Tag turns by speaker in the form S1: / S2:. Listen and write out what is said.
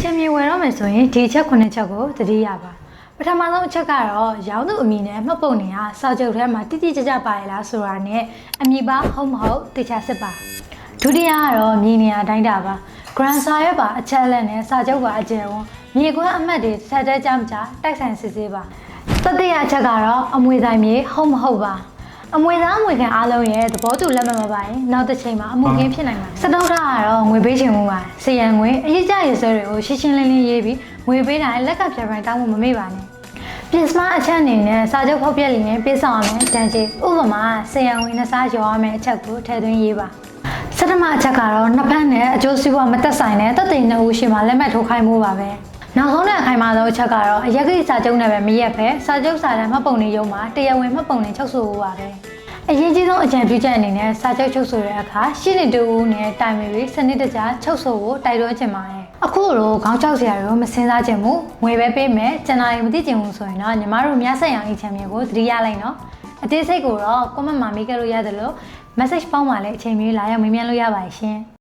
S1: ချမ်းမြေဝယ်တော့မယ်ဆိုရင်ဒီချက်9ချက်ကိုသတိရပါပထမဆုံးအချက်ကတော့ရောင်းသူအမည်နဲ့မှတ်ပုံနေဟာစာချုပ်ထဲမှာတိတိကျကျပါရလားဆိုတာနဲ့အမည်ပါဟုတ်မဟုတ်သိချစစ်ပါဒုတိယကတော့မြေနေရာတိုင်းတာပါ grand စာရွက်ပါအချက်အလက်နဲ့စာချုပ်ပါအကျယ်ဝန်းမြေကွန်းအမှတ်တွေဆက်တဲ့ကြမ်းကြတိုက်ဆိုင်စစ်ဆေးပါတတိယအချက်ကတော့အမွေဆိုင်မြေဟုတ်မဟုတ်ပါအမွေသားအမွေခံအားလုံးရဲ့သဘောတူလက်မှတ်မပါရင်နောက်တစ်ချိန်မှာအမှုခင်းဖြစ်နိုင်ပါတယ်စတုထကတော့ငွေပေးချင်မှုပါစီရန်ငွေအရေးကြရဆွဲတွေကိုရှင်းရှင်းလင်းလင်းရေးပြီးငွေပေးတိုင်းလက်ကဖြတ်ပိုင်းတောင်းမှုမမေ့ပါနဲ့ပြင်စမအချက်အနေနဲ့စာချုပ်ဖောက်ပြက်လျင်ပေးဆောင်ရမယ်တန်ကြေးဥပမာစီရန်ငွေနှစ်စားရောရမယ်အချက်ကိုထည့်သွင်းရေးပါစတမအချက်ကတော့နှစ်ဖက်နဲ့အကျိုးစီးပွားမတက်ဆိုင်တဲ့တပ်သိနှစ်ဦးရှိမှလက်မှတ်ထိုးခိုင်းမှုပါပဲနောက်ဆုံးတဲ့အခိုင်အမာဆုံးအချက်ကတော့အရက်ကိစာချုပ်နဲ့ပဲမရက်ပဲစာချုပ်စာတမ်းမှတ်ပုံနေရုံမှာတရားဝင်မှတ်ပုံနေချုပ်ဆိုဖို့ပါပဲအရင်ကြီးဆုံးအကြံပြုချက်အနေနဲ့စာချုပ်ချုပ်ဆိုတဲ့အခါရှင်းနေတူဦးနဲ့တိုင်ပင်ပြီးစနစ်တကျချုပ်ဆိုဖို့တိုက်တွန်းချင်ပါတယ်အခုလိုခေါင်းကြောက်စရာတွေမစင်စားချင်ဘူးငွေပဲပေးမယ်ကျန်တာတွေမသိချင်ဘူးဆိုရင်တော့ညီမတို့မြတ်ဆက်ရောင်အချမ်းမြေကိုသတိရလိုက်နော်အသေးစိတ်ကိုတော့ comment မှာမေးခဲ့လို့ရတယ်လို့ message ပေါင်းမှာလည်းအချိန်မီလာရောက်မေးမြန်းလို့ရပါတယ်ရှင်